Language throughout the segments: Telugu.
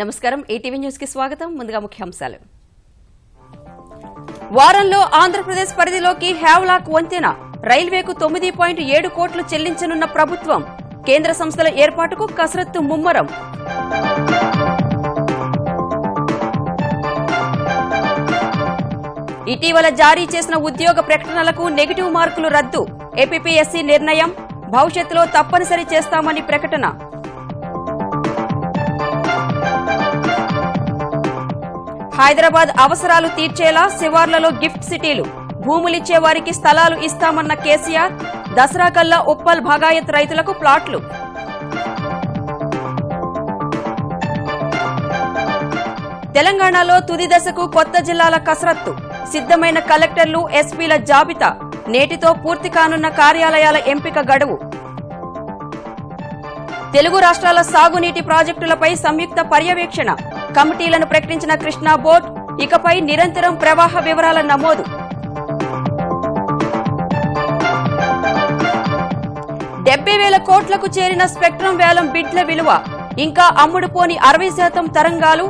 నమస్కారం ఈటీవీ న్యూస్ కి స్వాగతం ముందుగా ముఖ్యాంశాలు వారంలో ఆంధ్రప్రదేశ్ పరిధిలోకి హ్యావ్లాక్ వంతెన రైల్వేకు 9.7 కోట్లు చెల్లించనున్న ప్రభుత్వం కేంద్ర సంస్థల ఏర్పాటుకు కసరత్తు ముమ్మరం ఇటీవల జారీ చేసిన ఉద్యోగ ప్రకటనలకు నెగటివ్ మార్కులు రద్దు ఏపీపీఎస్సీ నిర్ణయం భవిష్యత్తులో తప్పనిసరి చేస్తామని ప్రకటన హైదరాబాద్ అవసరాలు తీర్చేలా శివార్లలో గిఫ్ట్ సిటీలు భూములిచ్చే వారికి స్థలాలు ఇస్తామన్న కేసీఆర్ దసరా కల్లా ఉప్పల్ భగాయత్ రైతులకు ప్లాట్లు తెలంగాణలో తుది దశకు కొత్త జిల్లాల కసరత్తు సిద్దమైన కలెక్టర్లు ఎస్పీల జాబితా నేటితో పూర్తి కానున్న కార్యాలయాల ఎంపిక గడువు తెలుగు రాష్ట్రాల సాగునీటి ప్రాజెక్టులపై సంయుక్త పర్యవేక్షణ కమిటీలను ప్రకటించిన కృష్ణా బోర్డు ఇకపై నిరంతరం ప్రవాహ వివరాల నమోదు 70,000 కోట్లకు చేరిన స్పెక్ట్రం వేలం బిడ్ల విలువ ఇంకా అమ్ముడుపోని 60% తరంగాలు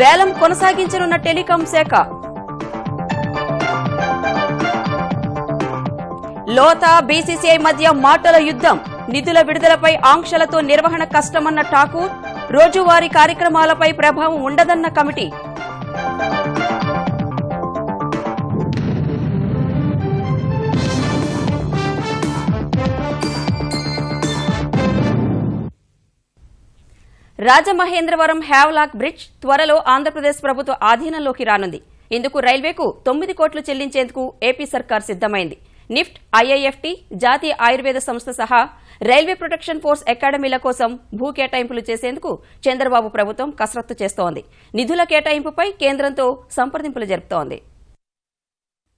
వేలం కొనసాగించనున్న టెలికాం శాఖ లోతా బీసీసీఐ మధ్య మాటల యుద్దం నిధుల విడుదలపై ఆంక్షలతో నిర్వహణ కష్టమన్న ఠాకూర్ రోజువారీ కార్యక్రమాలపై ప్రభావం ఉండదన్న కమిటీ రాజమహేంద్రవరం హ్యావ్లాక్ బ్రిడ్జ్ త్వరలో ఆంధ్రప్రదేశ్ ప్రభుత్వ ఆధీనంలోకి రానుంది ఇందుకు రైల్వేకు 9 కోట్లు చెల్లించేందుకు ఏపీ సర్కార్ సిద్దమైంది నిఫ్ట్ ఐఐఎఫ్టీ జాతీయ ఆయుర్వేద సంస్థ సహా రైల్వే ప్రొటెక్షన్ ఫోర్స్ అకాడమీల కోసం భూ కేటాయింపులు చేసేందుకు చంద్రబాబు ప్రభుత్వం కసరత్తు చేస్తోంది నిధుల కేటాయింపుపై కేంద్రంతో సంప్రదింపులు జరుపుతోంది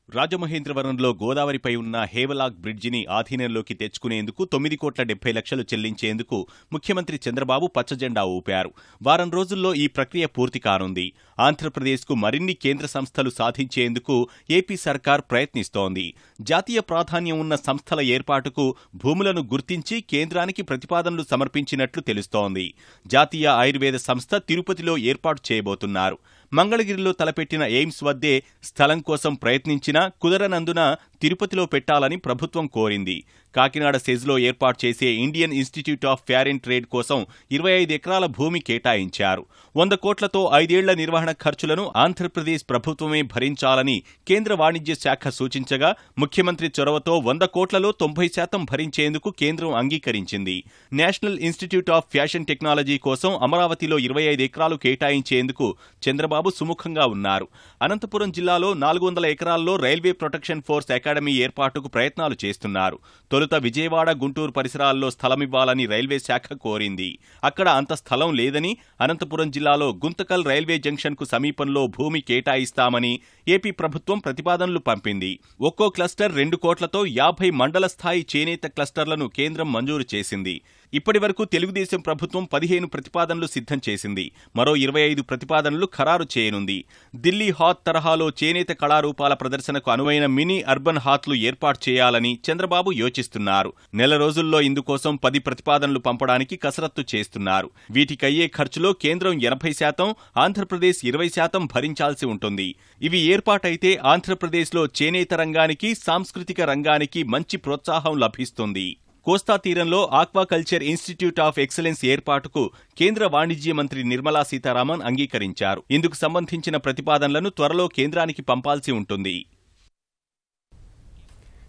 రాజమహేంద్రవరంలో గోదావరిపై ఉన్న హేవలాక్ బ్రిడ్జిని ఆధీనంలోకి తెచ్చుకునేందుకు 9,70,00,000 చెల్లించేందుకు ముఖ్యమంత్రి చంద్రబాబు పచ్చజెండా ఊపారు వారం రోజుల్లో ఈ ప్రక్రియ పూర్తి కానుంది ఆంధ్రప్రదేశ్కు మరిన్ని కేంద్ర సంస్థలు సాధించేందుకు ఏపీ సర్కార్ ప్రయత్నిస్తోంది జాతీయ ప్రాధాన్యం ఉన్న సంస్థల ఏర్పాటుకు భూములను గుర్తించి కేంద్రానికి ప్రతిపాదనలు సమర్పించినట్లు తెలుస్తోంది జాతీయ ఆయుర్వేద సంస్థ తిరుపతిలో ఏర్పాటు చేయబోతున్నారు మంగళగిరిలో తలపెట్టిన ఎయిమ్స్ వద్దే స్థలం కోసం ప్రయత్నించినా కుదరనందున తిరుపతిలో పెట్టాలని ప్రభుత్వం కోరింది కాకినాడ సెజ్లో ఏర్పాటు చేసే Indian institute of fair and trade కోసం 25 ఎకరాల భూమి కేటాయించారు 100 కోట్లతో 5 ఏళ్ల నిర్వహణ ఖర్చులను ఆంధ్రప్రదేశ్ ప్రభుత్వమే భరించాలని కేంద్ర వాణిజ్య శాఖ సూచించగా ముఖ్యమంత్రి చొరవతో 100 కోట్లలో 90% భరించేందుకు కేంద్రం అంగీకరించింది national institute of fashion technology కోసం అమరావతిలో 25 ఎకరాలు కేటాయించేందుకు చంద్రబాబు సుముఖంగా ఉన్నారు అనంతపురం జిల్లాలో 400 ఎకరాల్లో రైల్వే ప్రొటెక్షన్ ఫోర్స్ అకాడమీ ఏర్పాటుకు ప్రయత్నాలు చేస్తున్నారు తొలుత విజయవాడ గుంటూరు పరిసరాల్లో స్థలమివ్వాలని రైల్వే శాఖ కోరింది అక్కడ అంత స్థలం లేదని అనంతపురం జిల్లాలో గుంతకల్ రైల్వే జంక్షన్కు సమీపంలో భూమి కేటాయిస్తామని ఏపీ ప్రభుత్వం ప్రతిపాదనలు పంపింది ఒక్కో క్లస్టర్ 2 కోట్లతో 50 మండల స్థాయి చేనేత క్లస్టర్లను కేంద్రం మంజూరు చేసింది ఇప్పటి వరకు తెలుగుదేశం ప్రభుత్వం 15 ప్రతిపాదనలు సిద్ధం చేసింది మరో 25 ప్రతిపాదనలు ఖరారు చేయనుంది ఢిల్లీ హాత్ తరహాలో చేనేత కళారూపాల ప్రదర్శనకు అనువైన మినీ అర్బన్ హాత్లు ఏర్పాటు చేయాలని చంద్రబాబు యోచిస్తున్నారు నెల రోజుల్లో ఇందుకోసం 10 ప్రతిపాదనలు పంపడానికి కసరత్తు చేస్తున్నారు వీటికయ్యే ఖర్చులో కేంద్రం 80% ఆంధ్రప్రదేశ్ 20% భరించాల్సి ఉంటుంది ఇవి ఏర్పాటైతే ఆంధ్రప్రదేశ్లో చేనేత రంగానికి సాంస్కృతిక రంగానికి మంచి ప్రోత్సాహం లభిస్తుంది కోస్తా తీరంలో ఆక్వాకల్చర్ ఇన్స్టిట్యూట్ ఆఫ్ ఎక్సలెన్స్ ఏర్పాటుకు కేంద్ర వాణిజ్య మంత్రి నిర్మలా సీతారామన్ అంగీకరించారు ఇందుకు సంబంధించిన ప్రతిపాదనలను త్వరలో కేంద్రానికి పంపాల్సి ఉంటుంది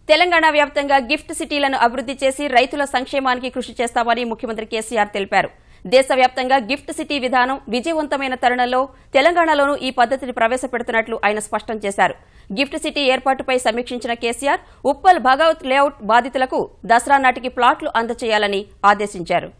తెలంగాణ వ్యాప్తంగా గిఫ్ట్ సిటీలను అభివృద్ధి చేసి రైతుల సంక్షేమానికి కృషి చేస్తామని ముఖ్యమంత్రి కేసీఆర్ తెలిపారు దేశవ్యాప్తంగా గిఫ్ట్ సిటీ విధానం విజయవంతమైన తరుణంలో తెలంగాణలోనూ ఈ పద్ధతిని ప్రవేశపెడుతున్నట్లు ఆయన స్పష్టం చేశారు గిఫ్ట్ సిటీ ఏర్పాటుపై సమీక్షించిన కేసీఆర్ ఉప్పల్ భగవత్ లేఅవుట్ బాధితులకు దసరా నాటికి ప్లాట్లు అందజేయాలని ఆదేశించారు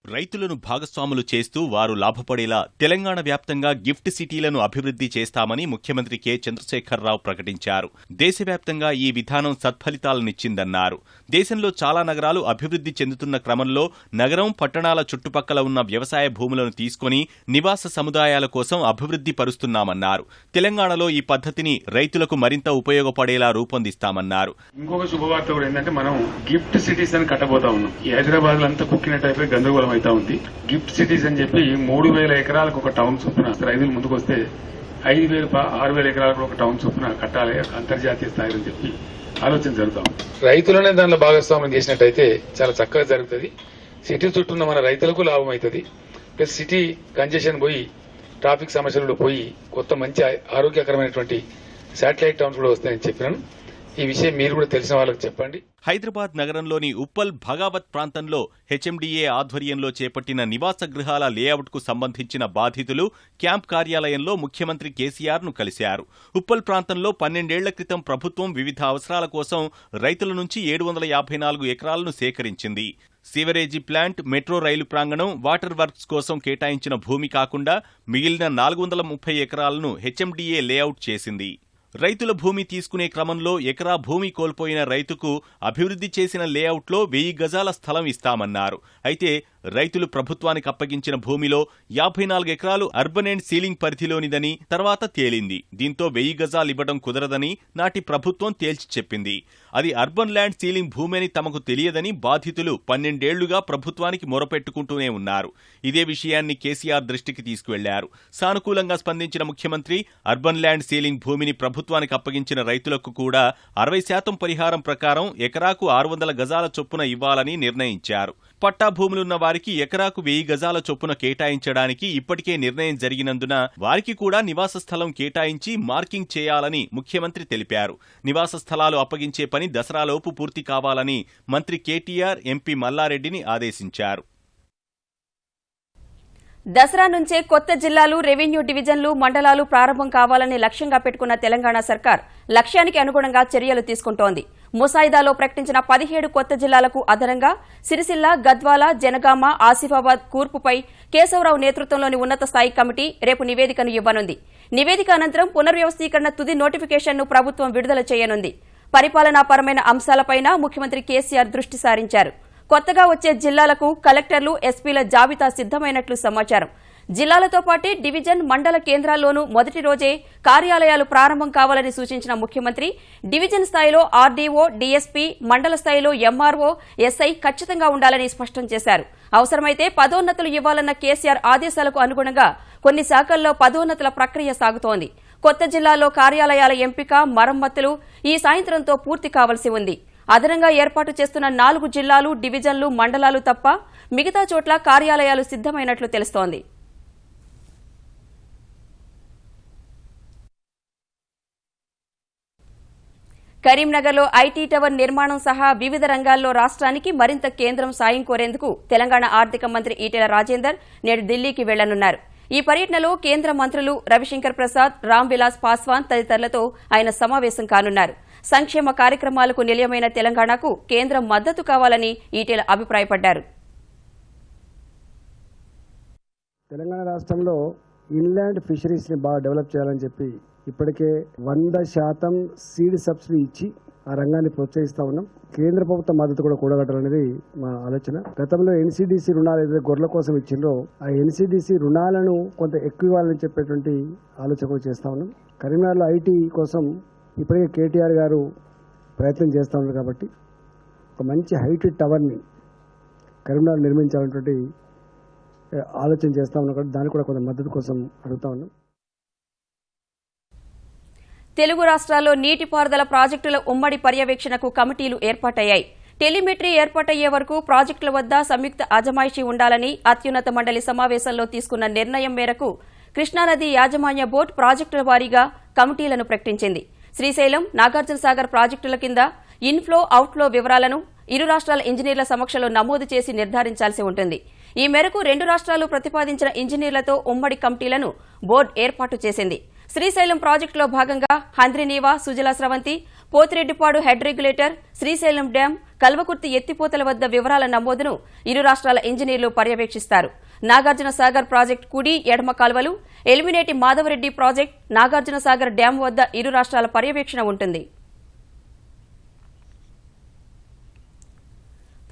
రైతులను భాగస్వాములు చేస్తూ వారు లాభపడేలా తెలంగాణ వ్యాప్తంగా గిఫ్ట్ సిటీలను అభివృద్ధి చేస్తామని ముఖ్యమంత్రి కె చంద్రశేఖరరావు ప్రకటించారు దేశవ్యాప్తంగా ఈ విధానం సత్ఫలితాలనిచ్చిందన్నారు దేశంలో చాలా నగరాలు అభివృద్ధి చెందుతున్న క్రమంలో నగరం పట్టణాల చుట్టుపక్కల ఉన్న వ్యవసాయ భూములను తీసుకుని నివాస సముదాయాల కోసం అభివృద్ధి పరుస్తున్నామన్నారు తెలంగాణలో ఈ పద్ధతిని రైతులకు మరింత ఉపయోగపడేలా రూపొందిస్తామన్నారు ఇంకొక శుభవార్త కూడా ఏంటంటే మనం గిఫ్ట్ సిటీస్ అని కట్టబోతా ఉన్నాం ఈ హైదరాబాద్ లో అంతా కుక్కినట్టు అయిపోయి గందరగోళం అవుతా ఉంది. గిఫ్ట్ సిటీస్ అని చెప్పి 3,000 ఎకరాలకు ఒక టౌన్ చొప్పున రైతులు ముందుకు వస్తే 6,000 ఎకరాలకు ఒక టౌన్ చొప్పున కట్టాలి అంతర్జాతీయ స్థాయి అని చెప్పి ఆలోచన జరుగుతాం. రైతులనే దానిలో భాగస్వామ్యం చేసినట్టయితే చాలా చక్కగా జరుగుతుంది. సిటీ చుట్టూ ఉన్న మన రైతులకు లాభం అవుతుంది. ప్లస్ సిటీ కంజెషన్ పోయి ట్రాఫిక్ సమస్యలు పోయి కొత్త మంచి ఆరోగ్యకరమైనటువంటి శాటిలైట్ టౌన్స్ కూడా వస్తాయని చెప్పినాను. ఈ విషయం మీరు కూడా తెలిసిన వాళ్ళకి చెప్పండి. హైదరాబాద్ నగరంలోని ఉప్పల్ భగావత్ ప్రాంతంలో హెచ్ఎండిఏ ఆధ్వర్యంలో చేపట్టిన నివాస గృహాల లేఅవుట్కు సంబంధించిన బాధితులు క్యాంప్ కార్యాలయంలో ముఖ్యమంత్రి కేసీఆర్ను కలిశారు. ఉప్పల్ ప్రాంతంలో 12 ఏళ్ల క్రితం ప్రభుత్వం వివిధ అవసరాల కోసం రైతుల నుంచి 754 ఎకరాలను సేకరించింది. సీవరేజీ ప్లాంట్, మెట్రో రైలు ప్రాంగణం, వాటర్ వర్క్స్ కోసం కేటాయించిన భూమి కాకుండా మిగిలిన 430 ఎకరాలను హెచ్ఎండిఏ లేఅవుట్ చేసింది. రైతుల భూమి తీసుకునే క్రమంలో ఎకరా భూమి కోల్పోయిన రైతుకు అభివృద్ధి చేసిన లేఅవుట్లో 1000 గజాల స్థలం ఇస్తామన్నారు. అయితే రైతులు ప్రభుత్వానికి అప్పగించిన భూమిలో 54 ఎకరాలు అర్బన్ అండ్ సీలింగ్ పరిధిలోనిదని తర్వాత తేలింది. దీంతో 1000 గజాలు ఇవ్వడం కుదరదని నాటి ప్రభుత్వం తేల్చి చెప్పింది. అది అర్బన్ ల్యాండ్ సీలింగ్ భూమి అని తమకు తెలియదని బాధితులు 12 ఏళ్లుగా ప్రభుత్వానికి మొరపెట్టుకుంటూనే ఉన్నారు. ఇదే విషయాన్ని కేసీఆర్ దృష్టికి తీసుకువెళ్లారు. సానుకూలంగా స్పందించిన ముఖ్యమంత్రి అర్బన్ ల్యాండ్ సీలింగ్ భూమిని ప్రభుత్వానికి అప్పగించిన రైతులకు కూడా 60% పరిహారం ప్రకారం ఎకరాకు 600 గజాల చొప్పున ఇవ్వాలని నిర్ణయించారు. పట్టా భూములున్న వారికి ఎకరాకు 1000 గజాల చొప్పున కేటాయించడానికి ఇప్పటికే నిర్ణయం జరిగినందున వారికి కూడా నివాస స్థలం కేటాయించి మార్కింగ్ చేయాలని ముఖ్యమంత్రి తెలిపారు. నివాస స్థలాలు అప్పగించే పని దసరాలోపు పూర్తి కావాలని మంత్రి కేటీఆర్, ఎంపీ మల్లారెడ్డిని ఆదేశించారు. దసరా నుంచే కొత్త జిల్లాలు, రెవెన్యూ డివిజన్లు, మండలాలు ప్రారంభం కావాలని లక్ష్యంగా పెట్టుకున్న తెలంగాణ సర్కార్ లక్ష్యానికి అనుగుణంగా చర్యలు తీసుకుంటోంది. ముసాయిదాలో ప్రకటించిన 17 కొత్త జిల్లాలకు అదనంగా సిరిసిల్ల, గద్వాల, జనగామ, ఆసిఫాబాద్, కూర్పుపై కేశవరావు నేతృత్వంలోని ఉన్నత స్థాయి కమిటీ రేపు నివేదికను ఇవ్వనుంది. నివేదిక అనంతరం పునర్వ్యవస్థీకరణ తుది నోటిఫికేషన్ను ప్రభుత్వం విడుదల చేయనుంది. పరిపాలనాపరమైన అంశాలపైన ముఖ్యమంత్రి కేసీఆర్ దృష్టి సారించారు. కొత్తగా వచ్చే జిల్లాలకు కలెక్టర్లు, ఎస్పీల జాబితా సిద్దమైనట్లు సమాచారం. జిల్లాలతో పాటే డివిజన్, మండల కేంద్రాల్లోనూ మొదటి రోజే కార్యాలయాలు ప్రారంభం కావాలని సూచించిన ముఖ్యమంత్రి డివిజన్ స్థాయిలో ఆర్డీఓ, డీఎస్పీ, మండల స్థాయిలో ఎంఆర్ఓ, ఎస్ఐ ఖచ్చితంగా ఉండాలని స్పష్టం చేశారు. అవసరమైతే పదోన్నతులు ఇవ్వాలన్న కేసీఆర్ ఆదేశాలకు అనుగుణంగా కొన్ని శాఖల్లో పదోన్నతుల ప్రక్రియ సాగుతోంది. కొత్త జిల్లాల్లో కార్యాలయాల ఎంపిక, మరమ్మతులు ఈ సాయంత్రంతో పూర్తి కావాల్సి ఉంది. అదనంగా ఏర్పాటు చేస్తున్న 4 జిల్లాలు, డివిజన్లు, మండలాలు తప్ప మిగతా చోట్ల కార్యాలయాలు సిద్దమైనట్లు తెలుస్తోంది. కరీంనగర్లో ఐటీ టవర్ నిర్మాణం సహా వివిధ రంగాల్లో రాష్ట్రానికి మరింత కేంద్రం సాయం కోరేందుకు తెలంగాణ ఆర్థిక మంత్రి ఈటెల రాజేందర్ నేడు ఢిల్లీకి వెళ్లనున్నారు. ఈ పర్యటనలో కేంద్ర మంత్రులు రవిశంకర్ ప్రసాద్, రామ్ విలాస్ పాస్వాన్ తదితరులతో ఆయన సమావేశం కానున్నారు. సంక్షేమ కార్యక్రమాలకు నిలయమైన తెలంగాణకు కేంద్రం మద్దతు కావాలని ఈటెల అభిప్రాయపడ్డారు. తెలంగాణ రాష్ట్రంలో ఇన్లాండ్ ఫిషరీస్ ని బాగా డెవలప్ చేయాలని చెప్పి ఇప్పటికే 100% సీడ్ సబ్సిడీ ఇచ్చి ఆ రంగాన్ని ప్రోత్సహిస్తా ఉన్నాం. కేంద్ర ప్రభుత్వ మద్దతు కూడా కూడగట్టాలనేది మా ఆలోచన. గతంలో ఎన్సీడీసీ రుణాలు ఏదైతే గొర్రెల కోసం ఇచ్చిండ్రో ఆ ఎన్సీడీసీ రుణాలను కొంత ఎక్కువ ఇవ్వాలని చెప్పేటువంటి ఆలోచన కూడా చేస్తా ఉన్నాం. కరీంనగర్లో ఐటీ కోసం ఇప్పటికే కేటీఆర్ గారు ప్రయత్నం చేస్తూ ఉన్నారు కాబట్టి ఒక మంచి హైట్ టవర్ని కరీంనగర్ నిర్మించాలనేటువంటి ఆలోచన చేస్తా ఉన్నాం కాబట్టి దానికి కూడా కొంత మద్దతు కోసం అడుగుతా ఉన్నాం. తెలుగు రాష్ట్రాల్లో నీటిపారుదల ప్రాజెక్టుల ఉమ్మడి పర్యవేక్షణకు కమిటీలు ఏర్పాటయ్యాయి. టెలిమెట్రీ ఏర్పాటయ్యే వరకు ప్రాజెక్టుల వద్ద సంయుక్త అజమాయిషీ ఉండాలని అత్యున్నత మండలి సమావేశంలో తీసుకున్న నిర్ణయం మేరకు కృష్ణానది యాజమాన్య బోర్డు ప్రాజెక్టుల వారీగా కమిటీలను ప్రకటించింది. శ్రీశైలం, నాగార్జునసాగర్ ప్రాజెక్టుల కింద ఇన్ఫ్లో, అవుట్ఫ్లో వివరాలను ఇరు రాష్ట్రాల ఇంజనీర్ల సమక్షంలో నమోదు చేసి నిర్ధారించాల్సి ఉంటుంది. ఈ మేరకు 2 రాష్ట్రాలు ప్రతిపాదించిన ఇంజనీర్లతో ఉమ్మడి కమిటీలను బోర్డు ఏర్పాటు చేసింది. శ్రీశైలం ప్రాజెక్టులో భాగంగా Handrineeva, Sujala Sravanthi, Pothireddypadu head regulator, Srisailam dam, Kalwakurthy ఎత్తిపోతల వద్ద వివరాల నమోదును ఇరు రాష్ట్రాల ఇంజనీర్లు పర్యవేక్షిస్తారు. నాగార్జునసాగర్ ప్రాజెక్టు కుడి, ఎడమ కాల్వలు, ఎలిమినేటి మాధవరెడ్డి ప్రాజెక్టు, నాగార్జునసాగర్ డ్యాం వద్ద ఇరు రాష్ట్రాల పర్యవేక్షణ ఉంటుంది.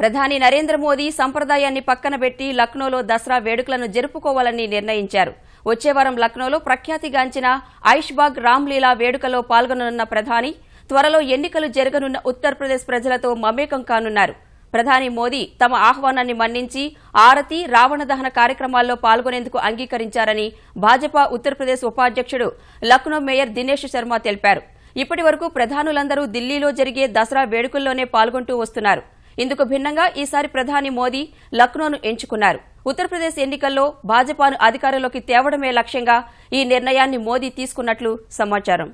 ప్రధాని నరేంద్ర మోదీ సంప్రదాయాన్ని పక్కన పెట్టి లక్నోలో దసరా వేడుకలను జరుపుకోవాలని నిర్ణయించారు. వచ్చే వారం లక్నోలో ప్రఖ్యాతిగాంచిన ఐష్బాగ్ రామ్లీలా వేడుకలో పాల్గొననున్న ప్రధాని త్వరలో ఎన్నికలు జరగనున్న ఉత్తరప్రదేశ్ ప్రజలతో మమేకం కానున్నారు. ప్రధాని మోదీ తమ ఆహ్వానాన్ని మన్నించి ఆరతి రావణ దహన కార్యక్రమాల్లో పాల్గొనేందుకు అంగీకరించారని భాజపా ఉత్తరప్రదేశ్ ఉపాధ్యక్షుడు లక్నో మేయర్ దినేష్ శర్మ తెలిపారు. ఇప్పటి వరకు ప్రధానులందరూ ఢిల్లీలో జరిగే దసరా వేడుకల్లోనే పాల్గొంటూ వస్తున్నారు. ఇందుకు భిన్నంగా ఈసారి ప్రధాని మోదీ లక్నోను ఎంచుకున్నారు. ఉత్తరప్రదేశ్ ఎన్నికల్లో భాజపాను అధికారంలోకి తేవడమే లక్ష్యంగా ఈ నిర్ణయాన్ని మోదీ తీసుకున్నట్లు సమాచారం.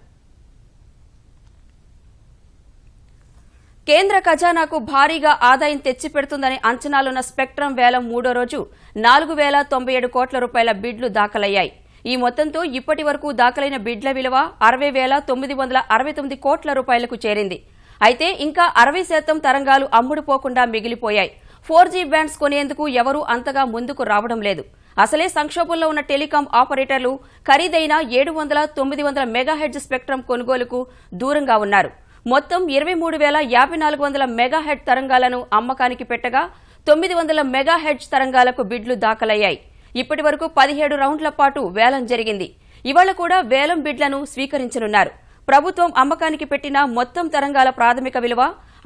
కేంద్ర ఖజానాకు భారీగా ఆదాయం తెచ్చిపెడుతుందని అంచనాలున్న స్పెక్ట్రమ్ వేలం మూడో రోజు 4,097 కోట్ల రూపాయల బిడ్లు దాఖలయ్యాయి. ఈ మొత్తంతో ఇప్పటి వరకు దాఖలైన బిడ్ల విలువ 60,969 కోట్ల రూపాయలకు చేరింది. అయితే ఇంకా 60% తరంగాలు అమ్ముడుపోకుండా మిగిలిపోయాయి. 4G బ్యాండ్స్ కొనేందుకు ఎవరూ అంతగా ముందుకు రావడం లేదు. అసలే సంక్షోభంలో ఉన్న టెలికాం ఆపరేటర్లు ఖరీదైన 700, 900 మెగాహెర్ట్జ్ స్పెక్ట్రమ్ కొనుగోలుకు దూరంగా ఉన్నారు. మొత్తం 23,400 మెగాహెర్ట్జ్ తరంగాలను అమ్మకానికి పెట్టగా 900 మెగాహెర్ట్జ్ తరంగాలకు బిడ్లు దాఖలయ్యాయి. ఇప్పటి వరకు 17 రౌండ్ల పాటు వేలం జరిగింది. ఇవాళ కూడా వేలం బిడ్లను స్వీకరించనున్నారు. ప్రభుత్వం అమ్మకానికి పెట్టిన మొత్తం తరంగాల ప్రాథమిక విలువ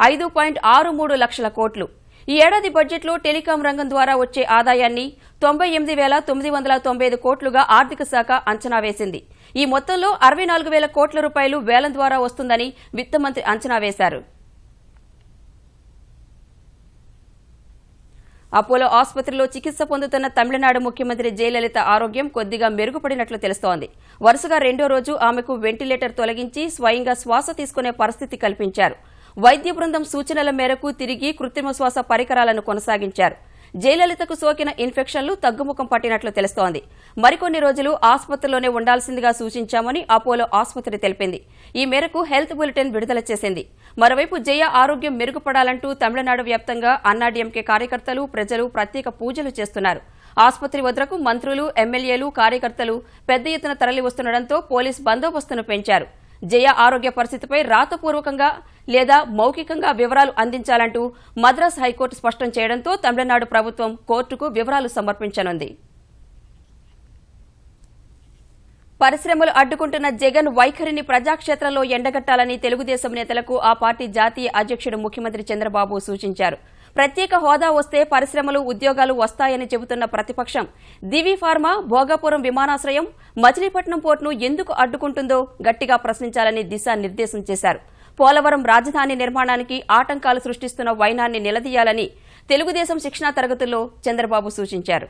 5.63 లక్షల కోట్లు. ఈ ఏడాది బడ్జెట్లో టెలికాం రంగం ద్వారా వచ్చే ఆదాయాన్ని 98,995 కోట్లుగా ఆర్థిక శాఖ అంచనా వేసింది. ఈ మొత్తంలో 64,000 కోట్ల రూపాయలు వేలం ద్వారా వస్తుందని విత్తమంత్రి అంచనా వేశారు. అపోలో ఆసుపత్రిలో చికిత్స పొందుతున్న తమిళనాడు ముఖ్యమంత్రి జయలలిత ఆరోగ్యం కొద్దిగా మెరుగుపడినట్లు తెలుస్తోంది. వరుసగా రెండో రోజు ఆమెకు వెంటిలేటర్ తొలగించి స్వయంగా శ్వాస తీసుకునే పరిస్థితి కల్పించారు. వైద్య బృందం సూచనల మేరకు తిరిగి కృత్రిమ శ్వాస పరికరాలను కొనసాగించారు. జయలలితకు సోకిన ఇన్ఫెక్షన్లు తగ్గుముఖం పట్టినట్లు తెలుస్తోంది. మరికొన్ని రోజులు ఆసుపత్రిలోనే ఉండాల్సిందిగా సూచించామని అపోలో ఆసుపత్రి తెలిపింది. ఈ మేరకు హెల్త్ బులెటిన్ విడుదల చేసింది. మరోవైపు జయ ఆరోగ్యం మెరుగుపడాలంటూ తమిళనాడు వ్యాప్తంగా అన్నాడీఎంకే కార్యకర్తలు, ప్రజలు ప్రత్యేక పూజలు చేస్తున్నారు. ఆసుపత్రి వద్దకు మంత్రులు, ఎమ్మెల్యేలు, కార్యకర్తలు పెద్ద ఎత్తున తరలి వస్తుండటంతో పోలీస్ బందోబస్తును పెంచారు. జయ ఆరోగ్య పరిస్థితిపై రాతపూర్వకంగా లేదా మౌఖికంగా వివరాలు అందించాలంటూ మద్రాస్ హైకోర్టు స్పష్టం చేయడంతో తమిళనాడు ప్రభుత్వం కోర్టుకు వివరాలు సమర్పించనుంది. పరిశ్రమలు అడ్డుకుంటున్న జగన్ వైఖరిని ప్రజాక్షేత్రంలో ఎండగట్టాలని తెలుగుదేశం నేతలకు ఆ పార్టీ జాతీయ అధ్యక్షుడు ముఖ్యమంత్రి చంద్రబాబు సూచించారు. ప్రత్యేక హోదా వస్తే పరిశ్రమలు, ఉద్యోగాలు వస్తాయని చెబుతున్న ప్రతిపక్షం దివి ఫార్మా, భోగాపురం విమానాశ్రయం, మచిలీపట్నం పోర్టును ఎందుకు అడ్డుకుంటుందో గట్టిగా ప్రశ్నించాలని దిశానిర్దేశం చేశారు. పోలవరం రాజధాని నిర్మాణానికి ఆటంకాలు సృష్టిస్తున్న వైనాన్ని నిలదీయాలని తెలుగుదేశం శిక్షణా తరగతుల్లో చంద్రబాబు సూచించారు.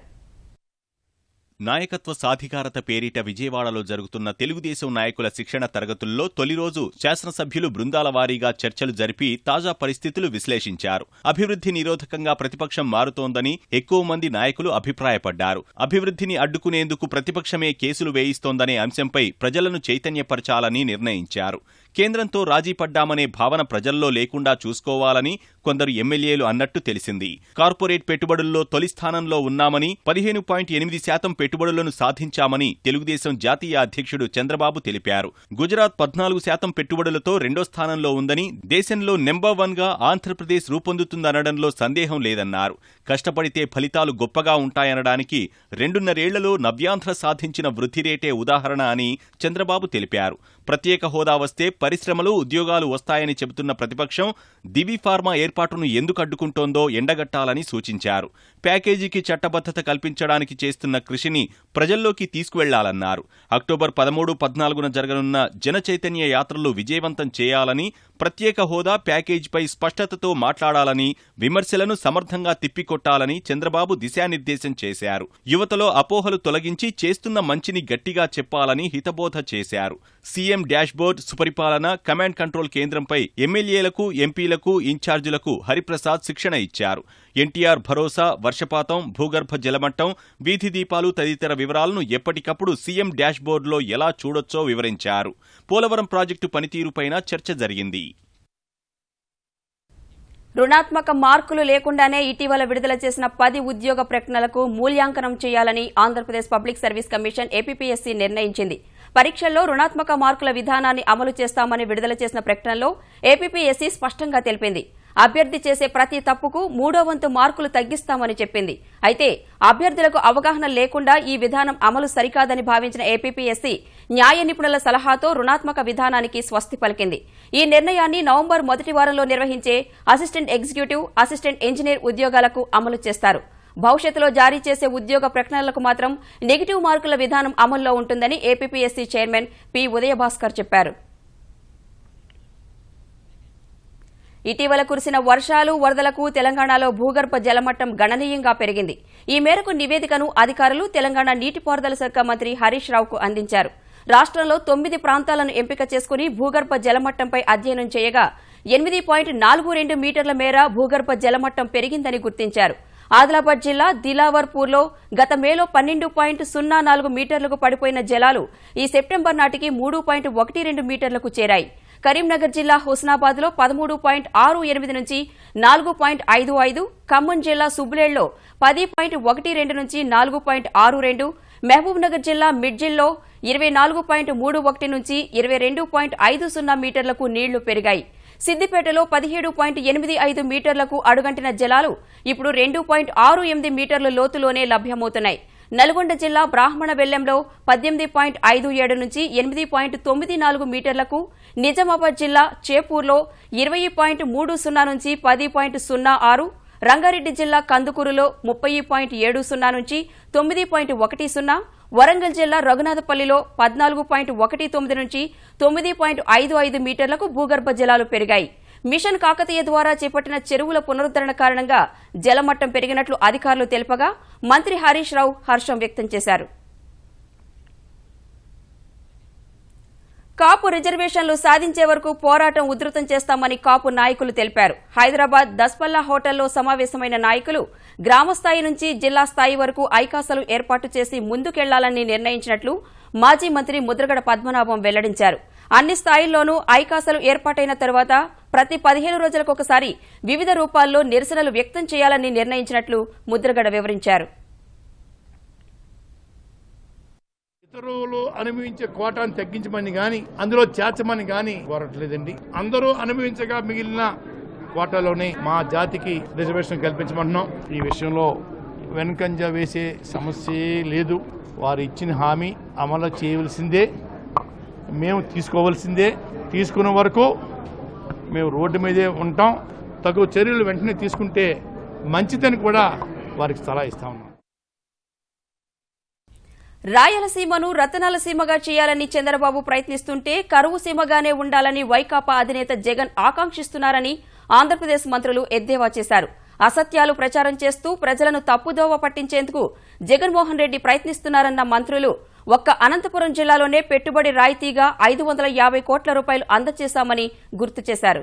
నాయకత్వ సాధికారత పేరిట విజయవాడలో జరుగుతున్న తెలుగుదేశం నాయకుల శిక్షణ తరగతుల్లో తొలి రోజు శాసనసభ్యులు బృందాల వారీగా చర్చలు జరిపి తాజా పరిస్థితులు విశ్లేషించారు. అభివృద్ధి నిరోధకంగా ప్రతిపక్షం మారుతోందని ఎక్కువ మంది నాయకులు అభిప్రాయపడ్డారు. అభివృద్ధిని అడ్డుకునేందుకు ప్రతిపక్షమే కేసులు వేయిస్తోందనే అంశంపై ప్రజలను చైతన్యపరచాలని నిర్ణయించారు. కేంద్రంతో రాజీ పడ్డామనే భావన ప్రజల్లో లేకుండా చూసుకోవాలని కొందరు ఎమ్మెల్యేలు అన్నట్టు తెలిసింది. కార్పొరేట్ పెట్టుబడుల్లో తొలి స్థానంలో ఉన్నామని, 15.8% పెట్టుబడులను సాధించామని తెలుగుదేశం జాతీయ అధ్యక్షుడు చంద్రబాబు తెలిపారు. గుజరాత్ 14% పెట్టుబడులతో రెండో స్థానంలో ఉందని, దేశంలో నెంబర్ 1గా ఆంధ్రప్రదేశ్ రూపొందుతుందనడంలో సందేహం లేదన్నారు. కష్టపడితే ఫలితాలు గొప్పగా ఉంటాయనడానికి 2.5 ఏళ్లలో నవ్యాంధ్ర సాధించిన వృద్ధి రేటే ఉదాహరణ అని చంద్రబాబు తెలిపారు. ప్రత్యేక హోదా వస్తే పరిశ్రమలు, ఉద్యోగాలు వస్తాయని చెబుతున్న ప్రతిపక్షం దివి ఫార్మా ఏర్పాటును ఎందుకు అడ్డుకుంటోందో ఎండగట్టాలని సూచించారు. ప్యాకేజీకి చట్టబద్ధత కల్పించడానికి చేస్తున్న కృషిని ప్రజల్లోకి తీసుకువెళ్లాలన్నారు. అక్టోబర్ 13, 14న జరగనున్న జనచైతన్య యాత్రలు విజయవంతం చేయాలని, ప్రత్యేక హోదా ప్యాకేజీపై స్పష్టతతో మాట్లాడాలని, విమర్శలను సమర్థంగా తిప్పికొట్టాలని చంద్రబాబు దిశానిర్దేశం చేశారు. యువతలో అపోహలు తొలగించి చేస్తున్న మంచిని గట్టిగా చెప్పాలని హితబోధ చేశారు. సీఎం డాష్బోర్డ్, సుపరిపాలన, కమాండ్ కంట్రోల్ కేంద్రంపై ఎమ్మెల్యేలకు, ఎంపీలకు, ఇన్ఛార్జీలకు హరిప్రసాద్ శిక్షణ ఇచ్చారు. ఎన్టీఆర్ భరోసా, వర్షపాతం, భూగర్భ జలమట్టం, వీధి దీపాలు తదితర వివరాలను ఎప్పటికప్పుడు సీఎం డాష్బోర్డులో ఎలా చూడొచ్చో వివరించారు. పోలవరం ప్రాజెక్టు పనితీరుపైన చర్చ జరిగింది. రుణాత్మక మార్కులు లేకుండానే ఇటీవల విడుదల చేసిన 10 ఉద్యోగ ప్రకటనలకు మూల్యాంకనం చేయాలని Andhra Pradesh public service commission APPSC నిర్ణయించింది. పరీక్షల్లో రుణాత్మక మార్కుల విధానాన్ని అమలు చేస్తామని విడుదల చేసిన ప్రకటనలో ఏపీపీఎస్సీ స్పష్టంగా తెలిపింది. అభ్యర్థి చేసే ప్రతి తప్పుకు 3వ వంతు మార్కులు తగ్గిస్తామని చెప్పింది. అయితే అభ్యర్థులకు అవగాహన లేకుండా ఈ విధానం అమలు సరికాదని భావించిన ఏపీపీఎస్సీ న్యాయ నిపుణుల సలహాతో రుణాత్మక విధానానికి స్వస్తి పలికింది. ఈ నిర్ణయాన్ని నవంబర్ మొదటి వారంలో నిర్వహించే అసిస్టెంట్ ఎగ్జిక్యూటివ్, అసిస్టెంట్ ఇంజనీర్ ఉద్యోగాలకు అమలు చేస్తారు. భవిష్యత్తులో జారీ చేసే ఉద్యోగ ప్రకటనలకు మాత్రం నెగిటివ్ మార్కుల విధానం అమల్లో ఉంటుందని ఏపీపీఎస్సీ చైర్మన్ పి. ఉదయభాస్కర్ చెప్పారు. ఇటీవల కురిసిన వర్షాలు, వరదలకు తెలంగాణలో భూగర్భ జలమట్టం గణనీయంగా పెరిగింది. ఈ మేరకు నివేదికను అధికారులు తెలంగాణ నీటిపారుదల శాఖ మంత్రి హరీష్ రావుకు అందించారు. రాష్ట్రంలో 9 ప్రాంతాలను ఎంపిక చేసుకుని భూగర్భ జలమట్టంపై అధ్యయనం చేయగా 8.42 మీటర్ల మేర భూగర్భ జలమట్టం పెరిగిందని గుర్తించారు. ఆదిలాబాద్ జిల్లా దిలావర్పూర్లో గత మేలో 12.04 మీటర్లకు పడిపోయిన జలాలు ఈ సెప్టెంబర్ నాటికి 3.12 మీటర్లకు చేరాయి. కరీంనగర్ జిల్లా హుస్నాబాద్లో 13.68 నుంచి 4.55, ఖమ్మం జిల్లా సుబ్లేళ్లో 10.12 నుంచి 4.62, మహబూబ్నగర్ జిల్లా మిడ్జిల్లో 24.31 నుంచి 22.50 మీటర్లకు నీళ్లు పెరిగాయి. సిద్దిపేటలో 17.85 మీటర్లకు అడుగంటిన జలాలు ఇప్పుడు 2.68 మీటర్ల లోతులోనే లభ్యమవుతున్నాయి. నల్గొండ జిల్లా బ్రాహ్మణ వెల్లంలో 18.57 నుంచి 8.94 మీటర్లకు, నిజామాబాద్ జిల్లా చేపూర్లో 20.30 నుంచి 10.06, రంగారెడ్డి జిల్లా కందుకూరులో 30.70 నుంచి 9.10, వరంగల్ జిల్లా రఘునాథపల్లిలో 14.19 నుంచి 9.55 మీటర్లకు భూగర్భ జలాలు పెరిగాయి. మిషన్ కాకతీయ ద్వారా చేపట్టిన చెరువుల పునరుద్దరణ కారణంగా జలమట్టం పెరిగినట్లు అధికారులు తెలుపగా మంత్రి హరీష్ రావు హర్షం వ్యక్తం చేశారు. కాపు రిజర్వేషన్లు సాధించే వరకు పోరాటం ఉధృతం చేస్తామని కాపు నాయకులు తెలిపారు. హైదరాబాద్ దస్పల్లా హోటల్లో సమావేశమైన నాయకులు గ్రామస్థాయి నుంచి జిల్లా స్థాయి వరకు ఐకాసలు ఏర్పాటు చేసి ముందుకెళ్లాలని నిర్ణయించినట్లు మాజీ మంత్రి ముద్రగడ పద్మనాభం వెల్లడించారు. అన్ని స్థాయిల్లోనూ ఐకాసలు ఏర్పాటైన తరువాత ప్రతి 15 రోజులకొకసారి వివిధ రూపాల్లో నిరసనలు వ్యక్తం చేయాలని నిర్ణయించినట్లు ముద్రగడ వివరించారు. ఇతరులు అనుభవించే కోటాను తగ్గించమని గాని అందులో చేర్చమని గాని కోరట్లేదండి. అందరూ అనుభవించగా మిగిలిన కోటాలోనే మా జాతికి రిజర్వేషన్ కల్పించమంటున్నాం. ఈ విషయంలో వెనుకంజ వేసే సమస్యే లేదు. వారు ఇచ్చిన హామీ అమలు చేయవలసిందే, మేము తీసుకోవాల్సిందే. తీసుకున్న వరకు మేము రోడ్డు మీదే ఉంటాం. తగు చర్యలు వెంటనే తీసుకుంటే మంచిదని కూడా వారికి సలహా ఇస్తా ఉన్నాం. రాయలసీమను రతనాల సీమగా చేయాలని చంద్రబాబు ప్రయత్నిస్తుంటే కరువు సీమగానే ఉండాలని వైకాపా అధినేత జగన్ ఆకాంక్షిస్తున్నారని ఆంధ్రప్రదేశ్ మంత్రులు ఎద్దేవా చేశారు. అసత్యాలు ప్రచారం చేస్తూ ప్రజలను తప్పుదోవ పట్టించేందుకు జగన్మోహన్ రెడ్డి ప్రయత్నిస్తున్నారన్న మంత్రులు ఒక్క అనంతపురం జిల్లాలోనే పెట్టుబడి రాయితీగా 550 కోట్ల రూపాయలు అందజేశామని గుర్తు చేశారు.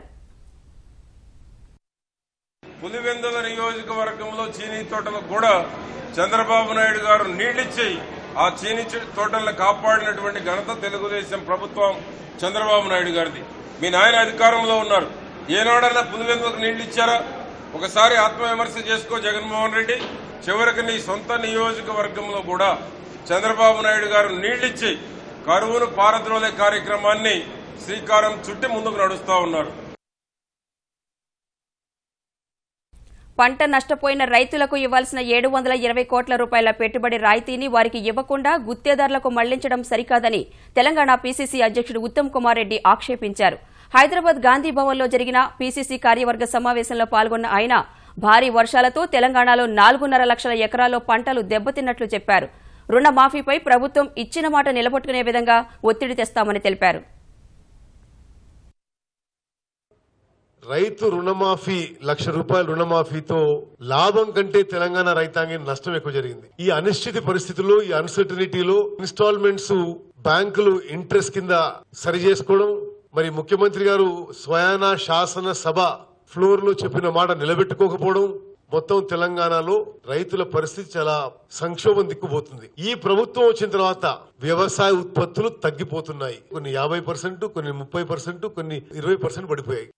పులివెందుల నియోజకవర్గంలో చీనీ తోటలకు కూడా చంద్రబాబు నాయుడు గారు నీళ్లిచ్చి ఆ చీనీ తోటలను కాపాడినటువంటి ఘనత తెలుగుదేశం ప్రభుత్వం చంద్రబాబు నాయుడు గారిది. మీ నాయన అధికారంలో ఉన్నారు, ఏనాడన్నా పులివెందులకు నీళ్లు ఇచ్చారా? ఒకసారి ఆత్మవిమర్శ చేసుకో జగన్మోహన్ రెడ్డి. చివరికి నీ సొంత నియోజకవర్గంలో కూడా చంద్రబాబు నాయుడు గారు నీళ్లిచ్చి కరువును పారద్రోలే కార్యక్రమాన్ని శ్రీకారం చుట్టి ముందుకు నడుస్తా ఉన్నారు. పంట నష్టపోయిన రైతులకు ఇవ్వాల్సిన 720 కోట్ల రూపాయల పెట్టుబడి రాయితీని వారికి ఇవ్వకుండా గుత్తేదారులకు మళ్లించడం సరికాదని తెలంగాణ పీసీసీ అధ్యక్షుడు ఉత్తమ్ కుమార్ రెడ్డి ఆక్షేపించారు. హైదరాబాద్ గాంధీ భవన్లో జరిగిన పీసీసీ కార్యవర్గ సమావేశంలో పాల్గొన్న ఆయన భారీ వర్షాలతో తెలంగాణలో 4.5 లక్షల ఎకరాల్లో పంటలు దెబ్బతిన్నట్లు చెప్పారు. రుణమాఫీపై ప్రభుత్వం ఇచ్చిన మాట నిలబెట్టుకునే విధంగా ఒత్తిడి తెస్తామని తెలిపారు. రైతు రుణమాఫీ ₹1,00,000 రుణమాఫీతో లాభం కంటే తెలంగాణ రైతాంగం నష్టం ఎక్కువ జరిగింది. ఈ అనిశ్చిత పరిస్థితుల్లో, ఈ అన్సర్టనిటీలో ఇన్స్టాల్మెంట్స్ బ్యాంకులు ఇంట్రెస్ట్ కింద సరి చేసుకోవడం, మరి ముఖ్యమంత్రి గారు స్వయాన శాసన సభ ఫ్లోర్ లో చెప్పిన మాట నిలబెట్టుకోకపోవడం, మొత్తం తెలంగాణలో రైతుల పరిస్థితి చాలా సంక్షోభం దిక్కుపోతుంది. ఈ ప్రభుత్వం వచ్చిన తర్వాత వ్యవసాయ ఉత్పత్తులు తగ్గిపోతున్నాయి. కొన్ని 50%, కొన్ని 30%, కొన్ని 20% పడిపోయాయి.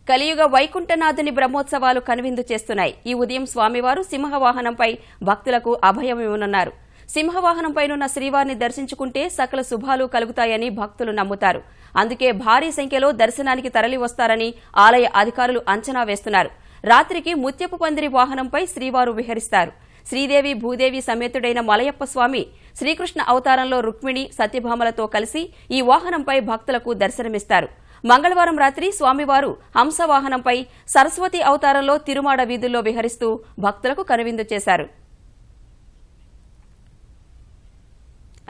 కలియుగ వైకుంఠనాథుని బ్రహ్మోత్సవాలు కనువిందు చేస్తున్నాయి. ఈ ఉదయం స్వామివారు సింహవాహనంపై భక్తులకు అభయం ఇవ్వనున్నారు. సింహవాహనంపైనున్న శ్రీవారిని దర్శించుకుంటే సకల శుభాలు కలుగుతాయని భక్తులు నమ్ముతారు. అందుకే భారీ సంఖ్యలో దర్శనానికి తరలివస్తారని ఆలయ అధికారులు అంచనా వేస్తున్నారు. రాత్రికి ముత్యపు పందిరి వాహనంపై శ్రీవారు విహరిస్తారు. శ్రీదేవి భూదేవి సమేతుడైన మలయప్ప స్వామి శ్రీకృష్ణ అవతారంలో రుక్మిణి సత్యభామలతో కలిసి ఈ వాహనంపై భక్తులకు దర్శనమిస్తారు. మంగళవారం రాత్రి స్వామివారు హంసవాహనంపై సరస్వతి అవతారంలో తిరుమాడ వీధుల్లో విహరిస్తూ భక్తులకు కనువిందు చేశారు.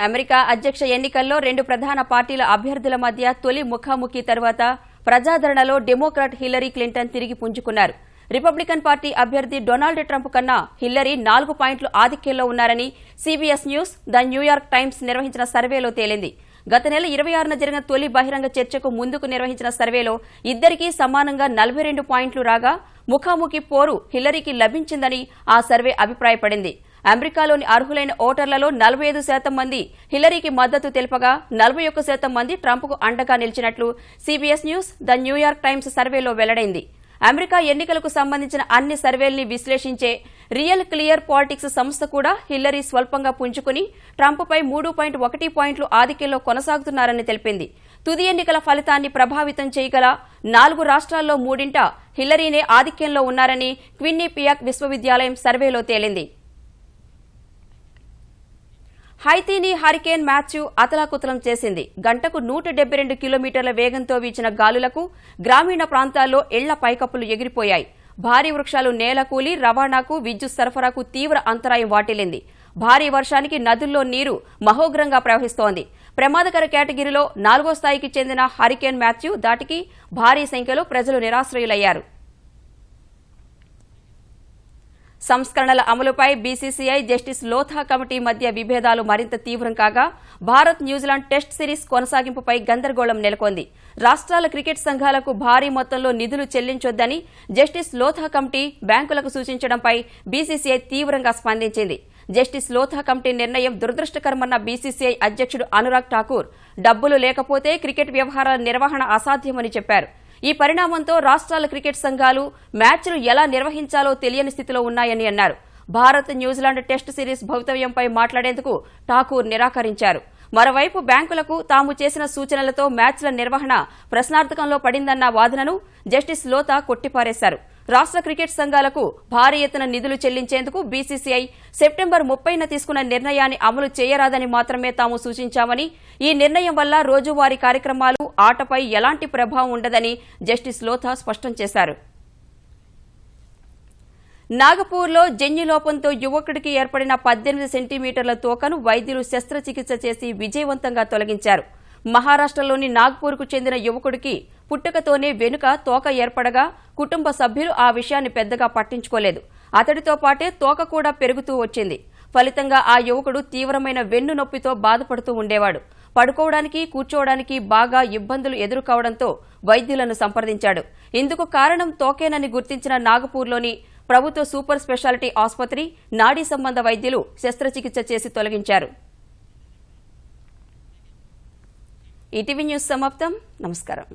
అమెరికా అధ్యక్ష ఎన్నికల్లో 2 ప్రధాన పార్టీల అభ్యర్థుల మధ్య తొలి ముఖాముఖి తర్వాత ప్రజాదరణలో డెమోక్రాట్ హిల్లరీ క్లింటన్ తిరిగి పుంజుకున్నారు. రిపబ్లికన్ పార్టీ అభ్యర్థి డొనాల్డ్ ట్రంప్ కన్నా హిల్లరీ 4 పాయింట్లు ఆధిక్యంలో ఉన్నారని CBS news, the New York Times నిర్వహించిన సర్వేలో తేలింది. గత నెల 26న జరిగిన తొలి బహిరంగ చర్చకు ముందుకు నిర్వహించిన సర్వేలో ఇద్దరికీ సమానంగా 42 పాయింట్లు రాగా ముఖాముఖి పోరు హిల్లరీకి లభించిందని ఆ సర్వే అభిప్రాయపడింది. అమెరికాలోని అర్హులైన ఓటర్లలో 45% మంది హిల్లరీకి మద్దతు తెలుపగా 41% మంది ట్రంప్కు అండగా నిలిచినట్లు CBS news, the New York Times సర్వేలో వెల్లడైంది. అమెరికా ఎన్నికలకు సంబంధించిన అన్ని సర్వేల్ని విశ్లేషించే రియల్ క్లియర్ పాలిటిక్స్ సంస్థ కూడా హిల్లరీ స్వల్పంగా పుంజుకుని ట్రంప్పై 3.1 పాయింట్లు ఆధిక్యంలో కొనసాగుతున్నారని తెలిపింది. తుది ఎన్నికల ఫలితాన్ని ప్రభావితం చేయగల 4 రాష్ట్రాల్లో 3ంట హిల్లరీనే ఆధిక్యంలో ఉన్నారని క్విన్నిపియాక్ విశ్వవిద్యాలయం సర్వేలో తేలింది. హైతీని హరికేన్ మాథ్యూ అతలాకుతలం చేసింది. గంటకు 172 కిలోమీటర్ల వేగంతో వీచిన గాలులకు గ్రామీణ ప్రాంతాల్లో ఇళ్ల పైకప్పులు ఎగిరిపోయాయి. భారీ వృక్షాలు నేలకూలి రవాణాకు, విద్యుత్ సరఫరాకు తీవ్ర అంతరాయం వాటిల్లింది. భారీ వర్షానికి నదుల్లో నీరు మహోగ్రంగా ప్రవహిస్తోంది. ప్రమాదకర కేటగిరీలో 4వ స్థాయికి చెందిన హరికేన్ మాథ్యూ దాటికి భారీ సంఖ్యలో ప్రజలు నిరాశ్రయులయ్యారు. సంస్కరణల అమలుపై బీసీసీఐ జస్టిస్ లోథా కమిటీ మధ్య విభేదాలు మరింత తీవ్రం కాగా భారత్ న్యూజిలాండ్ టెస్ట్ సిరీస్ కొనసాగింపుపై గందరగోళం నెలకొంది. రాష్ట్రాల క్రికెట్ సంఘాలకు భారీ మొత్తంలో నిధులు చెల్లించొద్దని జస్టిస్ లోథా కమిటీ బ్యాంకులకు సూచించడంపై బీసీసీఐ తీవ్రంగా స్పందించింది. జస్టిస్ లోథా కమిటీ నిర్ణయం దురదృష్టకరమన్న బీసీసీఐ అధ్యక్షుడు అనురాగ్ ఠాకూర్ డబ్బులు లేకపోతే క్రికెట్ వ్యవహారాల నిర్వహణ అసాధ్యమని చెప్పారు. ఈ పరిణామంతో రాష్ట్రాల క్రికెట్ సంఘాలు మ్యాచ్లు ఎలా నిర్వహించాలో తెలియని స్థితిలో ఉన్నాయని అన్నారు. భారత్ న్యూజిలాండ్ టెస్ట్ సిరీస్ భవితవ్యంపై మాట్లాడేందుకు ఠాకూర్ నిరాకరించారు. మరోవైపు బ్యాంకులకు తాము చేసిన సూచనలతో మ్యాచ్ల నిర్వహణ ప్రశ్నార్థకంలో పడిందన్న వాదనను జస్టిస్ లోథా కొట్టిపారేశారు. రాష్ట్ర క్రికెట్ సంఘాలకు భారీ ఎత్తున నిధులు చెల్లించేందుకు బీసీసీఐ సెప్టెంబర్ 30న తీసుకున్న నిర్ణయాన్ని అమలు చేయరాదని మాత్రమే తాము సూచించామని, ఈ నిర్ణయం వల్ల రోజువారీ కార్యక్రమాలు, ఆటపై ఎలాంటి ప్రభావం ఉండదని జస్టిస్ లోథా స్పష్టం చేశారు. నాగపూర్లో జన్యులోపంతో యువకుడికి ఏర్పడిన 18 సెంటీమీటర్ల తోకను వైద్యులు శస్త్రచికిత్స చేసి విజయవంతంగా తొలగించారు. మహారాష్ట్రలోని నాగ్పూర్కు చెందిన యువకుడికి పుట్టుకతోనే వెనుక తోక ఏర్పడగా కుటుంబ సభ్యులు ఆ విషయాన్ని పెద్దగా పట్టించుకోలేదు. అతడితో పాటే తోక కూడా పెరుగుతూ వచ్చింది. ఫలితంగా ఆ యువకుడు తీవ్రమైన వెన్ను నొప్పితో బాధపడుతూ ఉండేవాడు. పడుకోవడానికి, కూర్చోవడానికి బాగా ఇబ్బందులు ఎదుర్కోవడంతో వైద్యులను సంప్రదించాడు. ఇందుకు కారణం తోకేనని గుర్తించిన నాగపూర్లోని ప్రభుత్వ సూపర్ స్పెషాలిటీ ఆసుపత్రి నాడీ సంబంధ వైద్యులు శస్త్రచికిత్స చేసి తొలగించారు. ఈటీవీ న్యూస్ సమాప్తం. నమస్కారం.